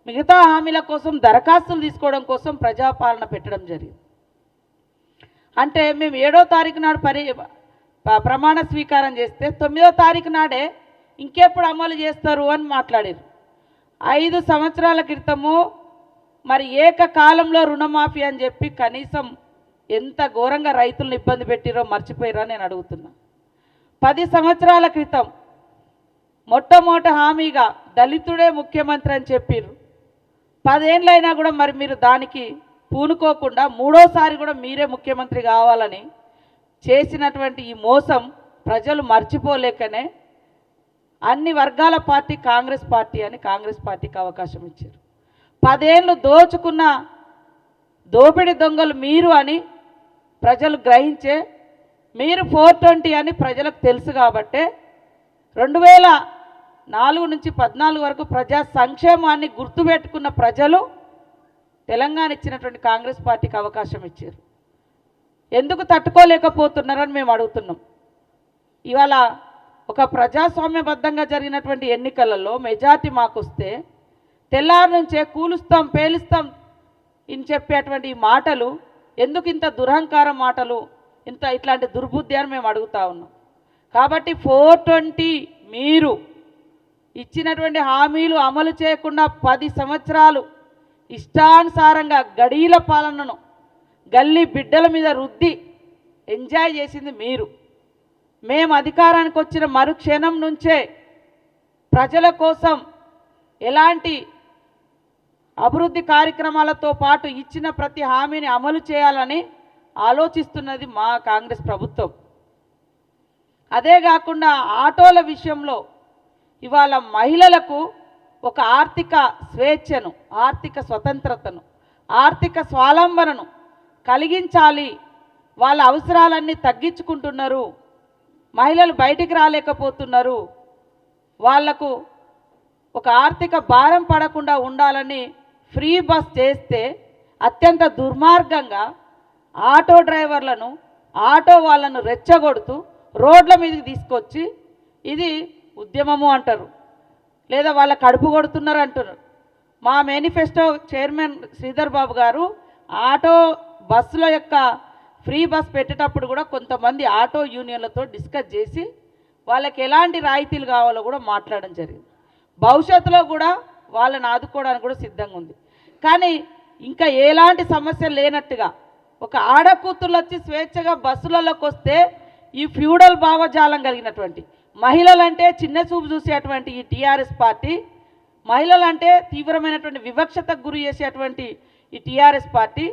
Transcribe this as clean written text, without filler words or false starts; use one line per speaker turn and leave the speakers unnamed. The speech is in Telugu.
మిగతా హామీల కోసం దరఖాస్తులు తీసుకోవడం కోసం ప్రజాపాలన పెట్టడం జరిగింది. అంటే మేము 7వ తారీఖు నాడు ప్రమాణ స్వీకారం చేస్తే 9వ తారీఖు నాడే ఇంకెప్పుడు అమలు చేస్తారు అని మాట్లాడారు. 5 సంవత్సరాల క్రితము మరి ఏకకాలంలో రుణమాఫీ అని చెప్పి కనీసం ఎంత ఘోరంగా రైతులను ఇబ్బంది పెట్టిరో మర్చిపోయారో నేను అడుగుతున్నా. 10 సంవత్సరాల క్రితం మొట్టమొదటి హామీగా దళితుడే ముఖ్యమంత్రి అని చెప్పారు. 10 ఏళ్ళైనా కూడా మరి మీరు దానికి పూనుకోకుండా 3వసారి కూడా మీరే ముఖ్యమంత్రి కావాలని చేసినటువంటి ఈ మోసం ప్రజలు మర్చిపోలేకనే అన్ని వర్గాల పార్టీ కాంగ్రెస్ పార్టీ అని కాంగ్రెస్ పార్టీకి అవకాశం ఇచ్చారు. 10 ఏళ్ళు దోచుకున్న దోపిడి దొంగలు మీరు అని ప్రజలు గ్రహించే మీరు 420 అని ప్రజలకు తెలుసు కాబట్టే 2004 నుంచి 14 వరకు ప్రజా సంక్షేమాన్ని గుర్తుపెట్టుకున్న ప్రజలు తెలంగాణ ఇచ్చినటువంటి కాంగ్రెస్ పార్టీకి అవకాశం ఇచ్చారు. ఎందుకు తట్టుకోలేకపోతున్నారని మేము అడుగుతున్నాం. ఇవాళ ఒక ప్రజాస్వామ్యబద్ధంగా జరిగినటువంటి ఎన్నికలలో మెజార్టీ మాకు వస్తే తెల్లారి నుంచే కూలుస్తాం పేలుస్తాం అని చెప్పేటువంటి ఈ మాటలు ఎందుకు ఇంత దురహంకార మాటలు, ఇట్లాంటి దుర్బుద్ధి అని మేము అడుగుతా ఉన్నాం. కాబట్టి 420 మీరు ఇచ్చినటువంటి హామీలు అమలు చేయకుండా 10 సంవత్సరాలు ఇష్టానుసారంగా గడీల పాలనను గల్లీ బిడ్డల మీద రుద్ది ఎంజాయ్ చేసింది మీరు. మేము అధికారానికి వచ్చిన మరుక్షణం నుంచే ప్రజల కోసం ఎలాంటి అభివృద్ధి కార్యక్రమాలతో పాటు ఇచ్చిన ప్రతి హామీని అమలు చేయాలని ఆలోచిస్తున్నది మా కాంగ్రెస్ ప్రభుత్వం. అదే కాకుండా ఆటోల విషయంలో ఇవాళ మహిళలకు ఒక ఆర్థిక స్వేచ్ఛను, ఆర్థిక స్వతంత్రతను, ఆర్థిక స్వావలంబనను కలిగించాలి. వాళ్ళ అవసరాలన్నీ తగ్గించుకుంటున్నారు, మహిళలు బయటికి రాలేకపోతున్నారు, వాళ్లకు ఒక ఆర్థిక భారం పడకుండా ఉండాలని ఫ్రీ బస్ చేస్తే అత్యంత దుర్మార్గంగా ఆటో డ్రైవర్లను, ఆటో వాళ్ళను రెచ్చగొడుతూ రోడ్ల మీదకి తీసుకొచ్చి ఇది ఉద్యమము అంటారు, లేదా వాళ్ళ కడుపు కొడుతున్నారు అంటున్నారు. మా మేనిఫెస్టో చైర్మన్ శ్రీధర్ బాబు గారు ఆటో బస్సుల యొక్క ఫ్రీ బస్ పెట్టేటప్పుడు కూడా కొంతమంది ఆటో యూనియన్లతో డిస్కస్ చేసి వాళ్ళకి ఎలాంటి రాయితీలు కావాలో కూడా మాట్లాడడం జరిగింది. భవిష్యత్తులో కూడా వాళ్ళని ఆదుకోవడానికి కూడా సిద్ధంగా ఉంది. కానీ ఇంకా ఎలాంటి సమస్య లేనట్టుగా ఒక ఆడకూతుర్లు వచ్చి స్వేచ్ఛగా బస్సులలోకి వస్తే ఈ ఫ్యూడల్ భావజాలం కలిగినటువంటి మహిళలంటే చిన్న చూపు చూసేటువంటి ఈ టీఆర్ఎస్ పార్టీ, మహిళలంటే తీవ్రమైనటువంటి వివక్షతకు గురి చేసేటువంటి ఈ టీఆర్ఎస్ పార్టీ